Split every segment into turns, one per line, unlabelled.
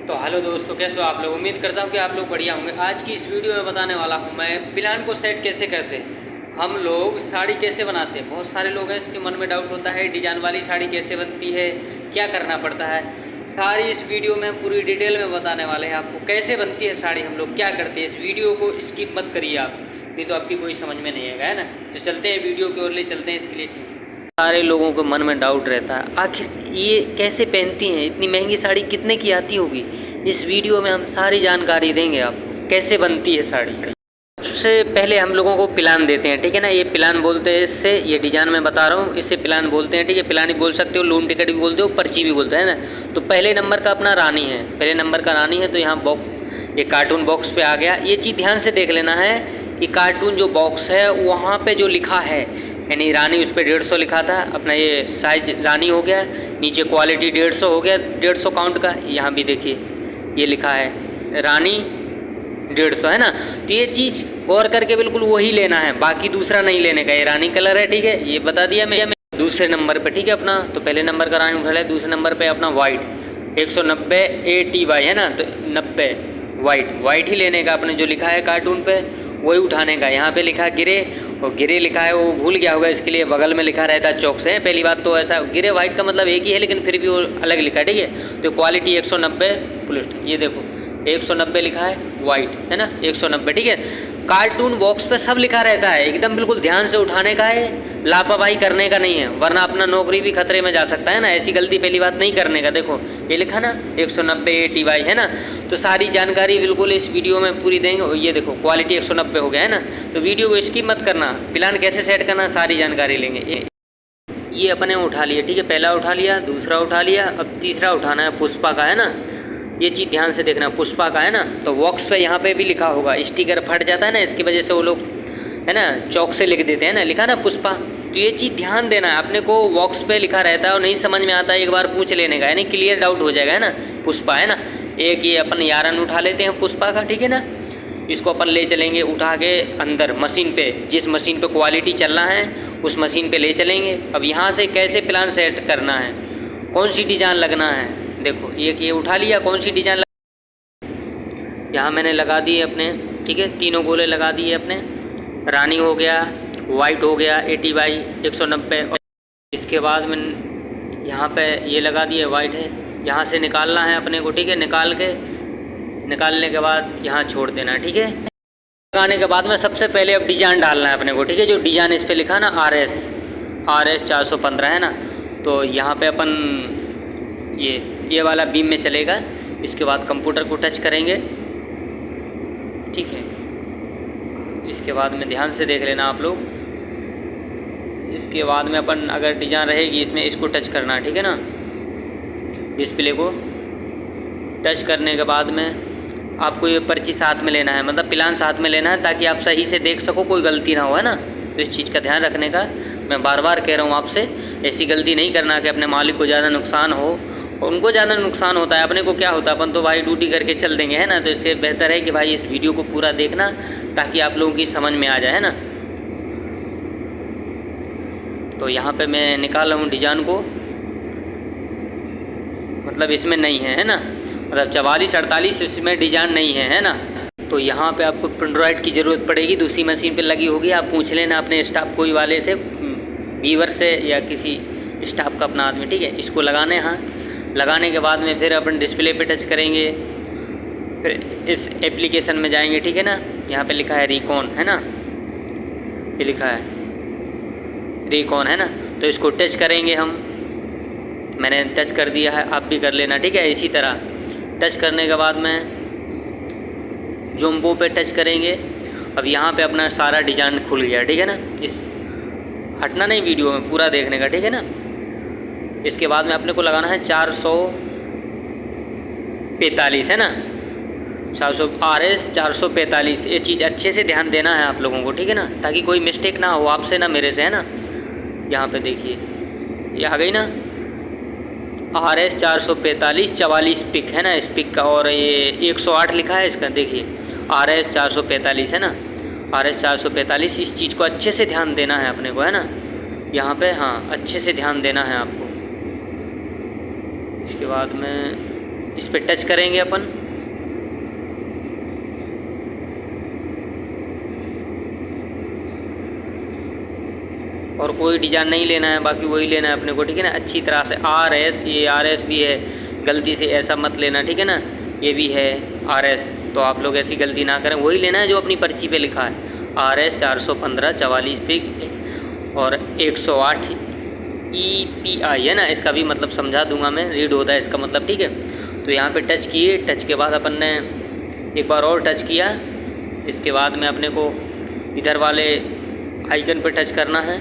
तो हेलो दोस्तों, कैसे हो आप लोग। उम्मीद करता हूँ कि आप लोग बढ़िया होंगे। आज की इस वीडियो में बताने वाला हूँ मैं प्लान को सेट कैसे करते हैं, हम लोग साड़ी कैसे बनाते हैं। बहुत सारे लोग हैं इसके मन में डाउट होता है, डिजाइन वाली साड़ी कैसे बनती है, क्या करना पड़ता है। सारी इस वीडियो में पूरी डिटेल में बताने वाले हैं आपको कैसे बनती है साड़ी, हम लोग क्या करते हैं। इस वीडियो को स्किप मत करिए आप, नहीं तो आपकी कोई समझ में नहीं आएगा, है ना। तो चलते हैं वीडियो की ओर, ले चलते हैं। इसके लिए सारे लोगों के मन में डाउट रहता है, आखिर ये कैसे पहनती हैं, इतनी महंगी साड़ी कितने की आती होगी। इस वीडियो में हम सारी जानकारी देंगे आपको कैसे बनती है साड़ी। सबसे पहले हम लोगों को प्लान देते हैं, ठीक है ना। ये प्लान बोलते हैं, इससे ये डिजाइन मैं बता रहा हूँ, इससे प्लान बोलते हैं, ठीक है। प्लान ही बोल सकते हो, लोन टिकट भी बोलते हो, पर्ची भी बोलते हैं ना। तो पहले नंबर का अपना रानी है, पहले नंबर का रानी है। तो यहाँ ये कार्टून बॉक्स पे आ गया। ये चीज़ ध्यान से देख लेना है कि कार्टून जो बॉक्स है वहाँ पे जो लिखा है, यानी रानी उस पर 150 लिखा था, अपना ये साइज रानी हो गया, नीचे क्वालिटी 150 हो गया, 150 काउंट का। यहाँ भी देखिए ये लिखा है रानी 150, है ना। तो ये चीज़ गौर करके बिल्कुल वही लेना है, बाकी दूसरा नहीं लेने का। ये रानी कलर है, ठीक है, ये बता दिया मैं। दूसरे नंबर पे, ठीक है अपना, तो पहले नंबर का रानी उठा लिया। दूसरे नंबर पे अपना वाइट 190 ATY, है ना। तो 90 वाइट ही लेने का, अपने जो लिखा है कार्टून पे वही उठाने का। यहाँ पे लिखा ग्रे, और ग्रे लिखा है, वो भूल गया होगा, इसके लिए बगल में लिखा रहता है चौक से। पहली बात तो ऐसा ग्रे वाइट का मतलब एक ही है, लेकिन फिर भी वो अलग लिखा है, ठीक है। तो क्वालिटी 190 पुलिस, ये देखो 190 लिखा है वाइट, है ना, 190, ठीक है। कार्टून बॉक्स पे सब लिखा रहता है, एकदम बिल्कुल ध्यान से उठाने का है, लापरवाही करने का नहीं है, वरना अपना नौकरी भी खतरे में जा सकता है ना। ऐसी गलती पहली बात नहीं करने का। देखो ये लिखा ना 190 ATY, है ना। तो सारी जानकारी बिल्कुल इस वीडियो में पूरी देंगे। ये देखो क्वालिटी 190 हो गया, है ना। तो वीडियो को स्किप मत करना, प्लान कैसे सेट करना सारी जानकारी लेंगे। ये अपने उठा लिए, ठीक है, पहला उठा लिया, दूसरा उठा लिया, अब तीसरा उठाना है पुष्पा का, है ना। ये चीज़ ध्यान से देखना, पुष्पा का, है ना। तो बॉक्स पे यहाँ पे भी लिखा होगा, स्टिकर फट जाता है ना, इसकी वजह से वो लोग, है ना, चौक से लिख देते हैं ना, लिखा ना पुष्पा। तो ये चीज़ ध्यान देना है, अपने को बॉक्स पे लिखा रहता है और नहीं समझ में आता है, एक बार पूछ लेने का, यानी क्लियर डाउट हो जाएगा, है ना। पुष्पा, है ना। एक ये अपन यारन उठा लेते हैं पुष्पा का, ठीक है ना। इसको अपन ले चलेंगे उठा के अंदर मशीन पे, जिस मशीन पे क्वालिटी चलना है उस मशीन पे ले चलेंगे। अब यहाँ से कैसे प्लान सेट करना है, कौन सी डिजाइन लगना है, देखो एक ये उठा लिया, कौन सी डिजाइन यहाँ मैंने लगा दी है अपने, ठीक है, तीनों गोले लगा दिए अपने। रानी हो गया, वाइट हो गया ATY 190, और इसके बाद में यहाँ पे ये लगा दिए वाइट है। यहाँ से निकालना है अपने को, ठीक है, निकालने के बाद यहाँ छोड़ देना, ठीक है। लगाने के बाद में सबसे पहले अब डिजाइन डालना है अपने को, ठीक है। जो डिजाइन इस पर लिखा ना RS 415, है ना। तो यहाँ पे अपन ये वाला बीम में चलेगा। इसके बाद कंप्यूटर को टच करेंगे, ठीक है। इसके बाद में ध्यान से देख लेना आप लोग। इसके बाद में अपन अगर डिजाइन रहेगी इसमें, इसको टच करना, ठीक है ना, डिस्प्ले को टच करने के बाद में आपको ये पर्ची साथ में लेना है, मतलब प्लान साथ में लेना है, ताकि आप सही से देख सको, कोई गलती ना हो, है ना। तो इस चीज़ का ध्यान रखने का मैं बार बार कह रहा हूँ आपसे, ऐसी गलती नहीं करना कि अपने मालिक को ज़्यादा नुकसान हो, और उनको ज़्यादा नुकसान होता है, अपने को क्या होता है, अपन तो भाई ड्यूटी करके चल देंगे, है ना। तो इससे बेहतर है कि भाई इस वीडियो को पूरा देखना, ताकि आप लोगों की समझ में आ जाए, है ना। तो यहाँ पे मैं निकाल रहा हूँ डिजाइन को, मतलब इसमें नहीं है ना, मतलब 44-48 इसमें डिजाइन नहीं है ना। तो यहाँ पे आपको पेंड्राइड की ज़रूरत पड़ेगी, दूसरी मशीन पे लगी होगी, आप पूछ लेना अपने स्टाफ कोई वाले से, वीवर से या किसी स्टाफ का अपना आदमी, ठीक है। इसको लगाने, हाँ, लगाने के बाद में फिर अपन डिस्प्ले पे टच करेंगे, फिर इस एप्लीकेशन में जाएंगे, ठीक है ना। यहाँ पे लिखा है रिकॉन, है ना, ये लिखा है रिकॉन, है ना। तो इसको टच करेंगे हम, मैंने टच कर दिया है, आप भी कर लेना, ठीक है। इसी तरह टच करने के बाद में जुम्बो पे टच करेंगे। अब यहाँ पे अपना सारा डिजाइन खुल गया, ठीक है ना। इस हटना नहीं वीडियो में, पूरा देखने का, ठीक है ना। इसके बाद में अपने को लगाना है 445, है ना, 400 RS 445। ये चीज़ अच्छे से ध्यान देना है आप लोगों को, ठीक है ना, ताकि कोई मिस्टेक ना हो आपसे ना मेरे से, है ना। यहाँ पे देखिए ये आ गई ना, RS 445 44 पिक, है ना, इस पिक का, और ये 108 लिखा है इसका, देखिए RS 445, है ना, RS 445। इस चीज़ को अच्छे से ध्यान देना है अपने को, है ना, यहाँ पे, हाँ, अच्छे से ध्यान देना है आपको। इसके बाद में इस पर टच करेंगे अपन। और कोई डिजाइन नहीं लेना है, बाकी वही लेना है अपने को, ठीक है ना। अच्छी तरह से RS, ये RS भी है, गलती से ऐसा मत लेना, ठीक है ना। ये भी है RS, तो आप लोग ऐसी गलती ना करें, वही लेना है जो अपनी पर्ची पे लिखा है। RS 415 44 पिक और 108 EPI है ना, इसका भी मतलब समझा दूंगा मैं, रीड होता है इसका मतलब, ठीक है। तो यहाँ पे टच किए, टच के बाद अपन ने एक बार और टच किया, इसके बाद में अपने को इधर वाले आइकन पे टच करना है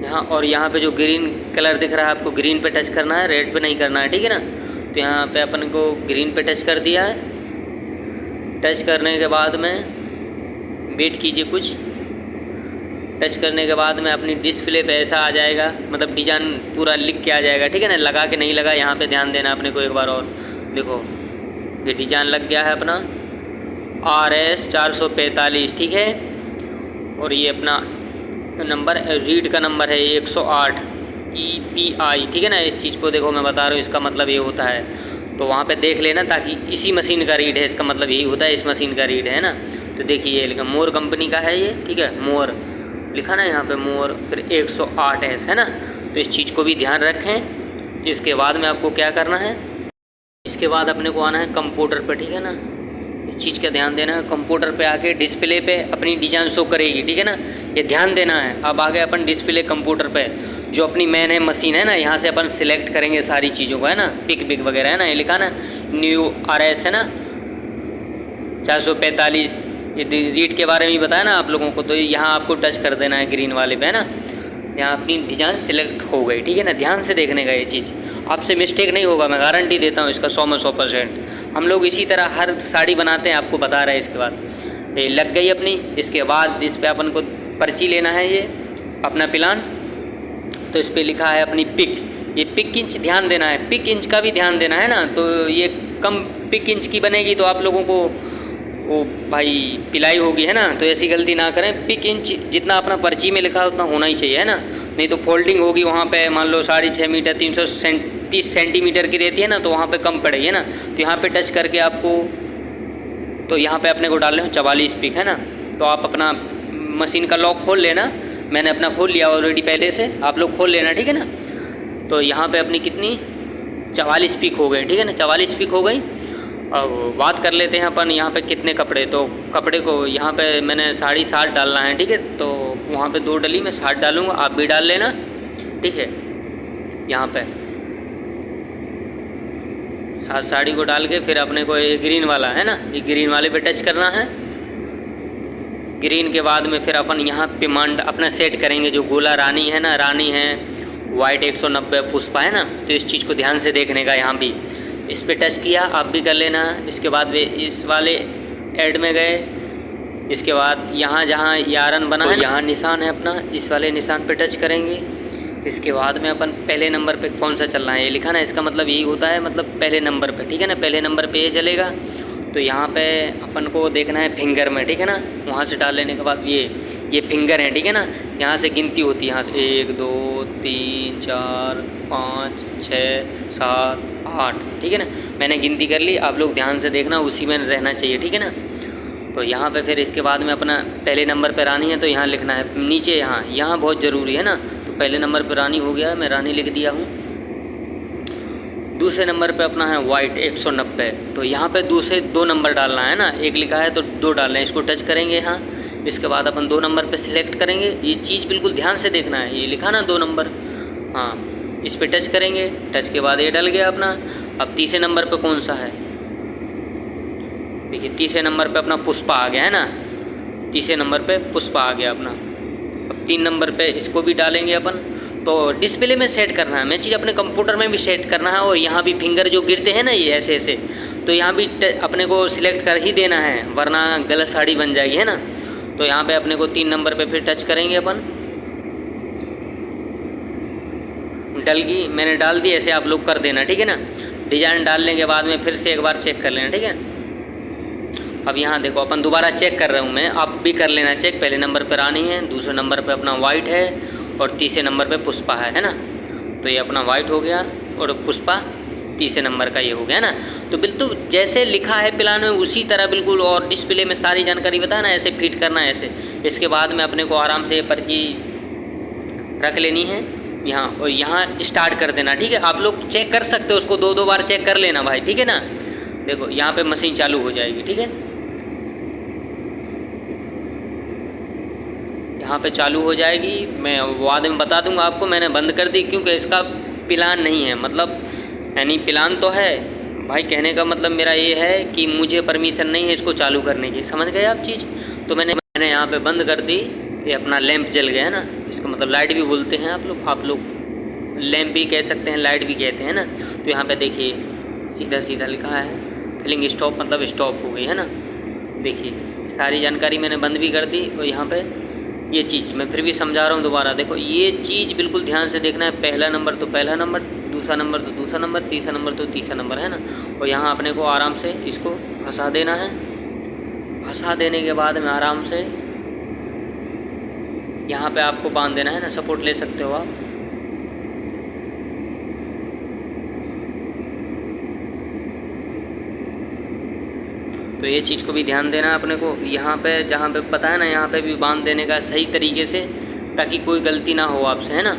यहाँ, और यहाँ पे जो ग्रीन कलर दिख रहा है आपको, ग्रीन पे टच करना है, रेड पे नहीं करना है, ठीक है ना। तो यहाँ पे अपन को ग्रीन पे टच कर दिया है। टच करने के बाद में वेट कीजिए कुछ, टच करने के बाद में अपनी डिस्प्ले पे ऐसा आ जाएगा, मतलब डिजाइन पूरा लिख के आ जाएगा, ठीक है ना। लगा के नहीं लगा यहाँ पे ध्यान देना अपने को एक बार और। देखो ये डिजाइन लग गया है अपना RS 445, ठीक है। और ये अपना नंबर रीड का नंबर है 108 EPI, ठीक है ना। इस चीज़ को देखो मैं बता रहा हूँ, इसका मतलब ये होता है, तो वहाँ पे देख लेना, ताकि इसी मशीन का रीड है, इसका मतलब यही होता है, इस मशीन का रीड है ना। तो देखिए ये मोर कंपनी का है ये, ठीक है, मोर लिखा ना यहाँ पे, मोर, फिर 108S है ना। तो इस चीज़ को भी ध्यान रखें। इसके बाद में आपको क्या करना है, इसके बाद अपने को आना है कंप्यूटर पे, ठीक है ना। इस चीज़ का ध्यान देना है, कंप्यूटर पे आके डिस्प्ले पे अपनी डिजाइन शो करेगी, ठीक है ना, ये ध्यान देना है। अब आगे अपन डिस्प्ले कंप्यूटर पे जो अपनी मेन है मशीन है ना, यहाँ से अपन सिलेक्ट करेंगे सारी चीज़ों को, है ना, पिक वगैरह है ना, ये लिखा ना न्यू RS है ना 445, ये रीड के बारे में ही बताया ना आप लोगों को। तो यहाँ आपको टच कर देना है ग्रीन वाले पे, है ना। यहाँ अपनी डिजाइन सिलेक्ट हो गई, ठीक है ना। ध्यान से देखने का ये चीज़, आपसे मिस्टेक नहीं होगा, मैं गारंटी देता हूँ इसका 100 में 100%। हम लोग इसी तरह हर साड़ी बनाते हैं, आपको बता रहे हैं। इसके बाद ये लग गई अपनी, इसके बाद इस पर अपन को पर्ची लेना है, ये अपना प्लान। तो इस पर लिखा है अपनी पिक, ये पिक इंच ध्यान देना है, पिक इंच का भी ध्यान देना है ना। तो ये कम पिक इंच की बनेगी तो आप लोगों को वो भाई पिलाई होगी, है ना। तो ऐसी गलती ना करें, पिक इंच जितना अपना पर्ची में लिखा है उतना होना ही चाहिए, है ना। नहीं तो फोल्डिंग होगी वहाँ पे, मान लो 6.5 मीटर 330 सेंटीमीटर की रहती है ना, तो वहाँ पे कम पड़ेगी, है ना। तो यहाँ पे टच करके आपको, तो यहाँ पे अपने को डालने हो 44 पिक, है ना। तो आप अपना मशीन का लॉक खोल लेना, मैंने अपना खोल लिया ऑलरेडी पहले से, आप लोग खोल लेना, ठीक है ना। तो यहाँ पे अपनी कितनी 44 पिक हो गई, ठीक है ना, 44 पिक हो गई। अब बात कर लेते हैं अपन यहाँ पे कितने कपड़े, तो कपड़े को यहाँ पे मैंने 60 डालना है, ठीक है। तो वहाँ पे 2 डली में 60 डालूँगा, आप भी डाल लेना, ठीक है। यहाँ पे 7 साड़ी को डाल के फिर अपने को ये ग्रीन वाला है ना, ये ग्रीन वाले पे टच करना है। ग्रीन के बाद में फिर अपन यहाँ पे मांड अपना सेट करेंगे, जो गोला रानी है ना, रानी है, वाइट 190 पुष्पा है ना। तो इस चीज़ को ध्यान से देखने का, यहाँ भी इस पे टच किया, आप भी कर लेना। इसके बाद वे इस वाले ऐड में गए, इसके बाद यहाँ जहाँ यारन बना है, यहाँ निशान है अपना, इस वाले निशान पे टच करेंगे। इसके बाद में अपन पहले नंबर पे कौन सा चलना है ये लिखा ना, इसका मतलब यही होता है, मतलब पहले नंबर पे, ठीक है ना, पहले नंबर पे ये चलेगा। तो यहाँ पे अपन को देखना है फिंगर में, ठीक है ना। वहाँ से डाल लेने के बाद ये फिंगर है, ठीक है ना। यहाँ से गिनती होती है, यहाँ से 1 2 3 4 5 6 7 8, ठीक है ना। मैंने गिनती कर ली, आप लोग ध्यान से देखना, उसी में रहना चाहिए, ठीक है ना। तो यहाँ पे फिर इसके बाद में अपना पहले नंबर पे रानी है, तो यहाँ लिखना है नीचे, यहाँ बहुत ज़रूरी है ना। तो पहले नंबर पे रानी हो गया है, मैं रानी लिख दिया हूँ। दूसरे नंबर पे अपना है वाइट 190, तो यहाँ पे दूसरे 2 नंबर डालना है ना, एक लिखा है तो 2 डालना है, इसको टच करेंगे यहाँ। इसके बाद अपन 2 नंबर पे सिलेक्ट करेंगे, ये चीज़ बिल्कुल ध्यान से देखना है, ये लिखा ना 2 नंबर, हाँ, इस पे टच करेंगे। टच के बाद ये डल गया अपना। अब तीसरे नंबर पे कौन सा है, देखिए तीसरे नंबर पे अपना पुष्पा आ गया है ना, तीसरे नंबर पे पुष्पा आ गया अपना। अब 3 नंबर पे इसको भी डालेंगे अपन। तो डिस्प्ले में सेट करना है, मैं चीज़ अपने कंप्यूटर में भी सेट करना है, और यहाँ भी फिंगर जो गिरते हैं ना ये ऐसे ऐसे, तो यहाँ भी अपने को सिलेक्ट कर ही देना है, वरना गलत साड़ी बन जाएगी, है ना। तो यहाँ पे अपने को 3 नंबर पे फिर टच करेंगे अपन। डल गई, मैंने डाल दी, ऐसे आप लोग कर देना, ठीक है ना। डिजाइन डालने के बाद में फिर से एक बार चेक कर लेना, ठीक है। अब यहाँ देखो अपन दोबारा चेक कर रहा हूँ मैं, आप भी कर लेना चेक। पहले नंबर पर रानी है, दूसरे नंबर पे अपना वाइट है, और तीसरे नंबर पे पुष्पा है ना। तो ये अपना वाइट हो गया और पुष्पा तीसरे नंबर का ये हो गया ना। तो बिल्कुल जैसे लिखा है प्लान में उसी तरह बिल्कुल, और डिस्प्ले में सारी जानकारी बताया ना, ऐसे फिट करना है ऐसे। इसके बाद में अपने को आराम से पर्ची रख लेनी है यहाँ, और यहाँ स्टार्ट कर देना। ठीक है, आप लोग चेक कर सकते हो उसको, 2-2 बार चेक कर लेना भाई। ठीक है ना, देखो यहाँ पे मशीन चालू हो जाएगी। ठीक है, यहाँ पे चालू हो जाएगी। मैं बाद में बता दूंगा आपको, मैंने बंद कर दी क्योंकि इसका प्लान नहीं है, मतलब यानी प्लान तो है भाई, कहने का मतलब मेरा ये है कि मुझे परमिशन नहीं है इसको चालू करने की, समझ गए आप चीज़। तो मैंने यहाँ पे बंद कर दी, ये अपना लैंप जल गया है ना, इसका मतलब लाइट भी बोलते हैं आप लोग लैंप भी कह सकते हैं, लाइट भी कहते हैं ना। तो यहाँ पे देखिए सीधा सीधा लिखा है फिलिंग स्टॉप, मतलब स्टॉप हो गई है ना। देखिए सारी जानकारी मैंने बंद भी कर दी। और यहाँ पे ये चीज़ मैं फिर भी समझा रहा हूँ दोबारा, देखो ये चीज़ बिल्कुल ध्यान से देखना है। पहला नंबर तो पहला नंबर, दूसरा नंबर तो दूसरा नंबर, तीसरा नंबर तो तीसरा नंबर, है ना। और यहाँ अपने को आराम से इसको फंसा देना है। फंसा देने के बाद में आराम से यहाँ पे आपको बांध देना है ना, सपोर्ट ले सकते हो आप। तो ये चीज़ को भी ध्यान देना अपने को, यहाँ पे जहाँ पे पता है ना, यहाँ पे भी बांध देने का सही तरीके से, ताकि कोई गलती ना हो आपसे, है ना।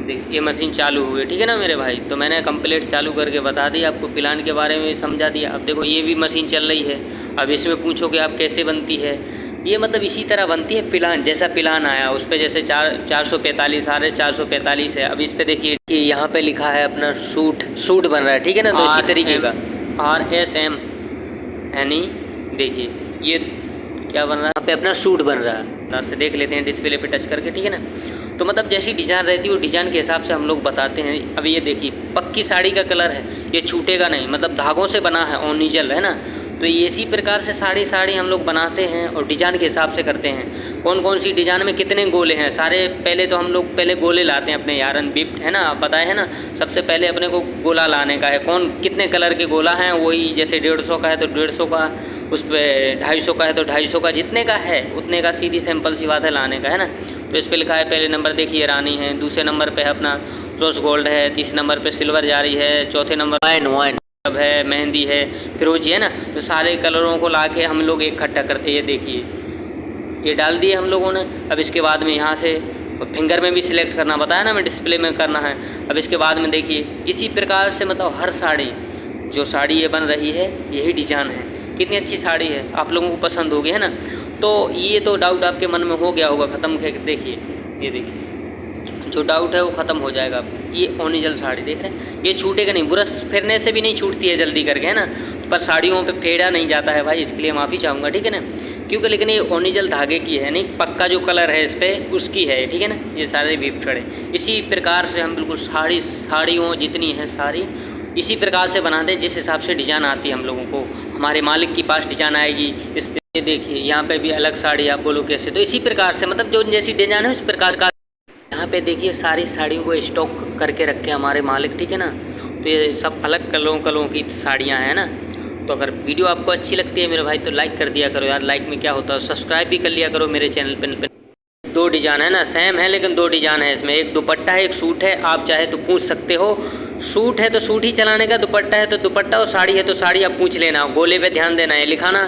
देखिए ये मशीन चालू हुई, ठीक है ना मेरे भाई। तो मैंने कंप्लीट चालू करके बता दी आपको, प्लान के बारे में समझा दिया। अब देखो ये भी मशीन चल रही है। अब इसमें पूछो कि आप कैसे बनती है, ये मतलब इसी तरह बनती है प्लान, जैसा प्लान आया उस पर, जैसे 445 445 है। अब इस पर देखिए यहाँ पे लिखा है अपना सूट बन रहा है, ठीक है ना। तो इसी तरीके का RSM, यानी देखिए ये क्या बन रहा है, यहाँ पे अपना सूट बन रहा है। से देख लेते हैं डिस्प्ले पे टच करके, ठीक है ना। तो मतलब जैसी डिज़ाइन रहती है वो डिज़ाइन के हिसाब से हम लोग बताते हैं। अब ये देखिए पक्की साड़ी का कलर है, ये छूटेगा नहीं, मतलब धागों से बना है, ओनिजल है ना। तो इसी प्रकार से साड़ी हम लोग बनाते हैं और डिज़ाइन के हिसाब से करते हैं। कौन कौन सी डिज़ाइन में कितने गोले हैं सारे, पहले तो हम लोग पहले गोले लाते हैं अपने यारन बिफ्ट, है ना, आप बताए है ना। सबसे पहले अपने को गोला लाने का है, कौन कितने कलर के गोला हैं, वही जैसे 150 का है तो 150 का, उस पर 250 का है तो 250 का, जितने का है उतने का सीधी सिंपल सी बात है लाने का, है ना। तो इस पर लिखा है पहले नंबर देखिए रानी है, दूसरे नंबर पे है अपना रोज गोल्ड है, तीसरे नंबर पे सिल्वर जारी है, चौथे नंबर वाइन है, मेहंदी है, फिरोजी है ना। तो सारे कलरों को लाके हम लोग इकट्ठा करते हैं। ये देखिए ये डाल दिए हम लोगों ने। अब इसके बाद में यहाँ से फिंगर में भी सिलेक्ट करना बताया ना, मैं डिस्प्ले में करना है। अब इसके बाद में देखिए इसी प्रकार से मतलब हर साड़ी, जो साड़ी ये बन रही है यही डिज़ाइन है। कितनी अच्छी साड़ी है, आप लोगों को पसंद होगी, है ना। तो ये तो डाउट आपके मन में हो गया होगा ख़त्म। देखिए ये देखिए जो डाउट है वो ख़त्म हो जाएगा। ये ओनिजल साड़ी देख रहे हैं, ये छूटेगा नहीं, ब्रश फेरने से भी नहीं छूटती है जल्दी करके, है ना। पर साड़ियों पे फेरा नहीं जाता है भाई, इसके लिए माफ़ी चाहूँगा, ठीक है ना। क्योंकि लेकिन ये ओनिजल धागे की है, नहीं पक्का जो कलर है इस पर उसकी है, ठीक है ना। ये सारे भी खड़े इसी प्रकार से हम बिल्कुल साड़ियों जितनी है सारी इसी प्रकार से बनाते हैं, जिस हिसाब से डिज़ाइन आती है हम लोगों को। हमारे मालिक के पास डिज़ाइन आएगी, इस पे देखिए यहाँ पे भी अलग साड़ी, आप बोलो कैसे। तो इसी प्रकार से मतलब जो जैसी डिज़ाइन है इस प्रकार का यहाँ पे देखिए सारी साड़ियों को स्टॉक करके रखे हमारे मालिक, ठीक है ना। तो ये सब अलग कलरों की साड़ियाँ हैं ना। तो अगर वीडियो आपको अच्छी लगती है मेरे भाई तो लाइक कर दिया करो यार, लाइक में क्या होता है, सब्सक्राइब भी कर लिया करो मेरे चैनल पे। 2 डिज़ाइन है ना, सेम है लेकिन 2 डिज़ाइन है इसमें, एक दुपट्टा है एक सूट है। आप चाहे तो पूछ सकते हो, सूट है तो सूट ही चलाने का, दुपट्टा है तो दुपट्टा, और साड़ी है तो साड़ी आप पूछ लेना। गोले पे ध्यान देना है, लिखाना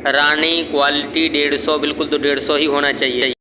रानी क्वालिटी 150, बिल्कुल तो 150 ही होना चाहिए।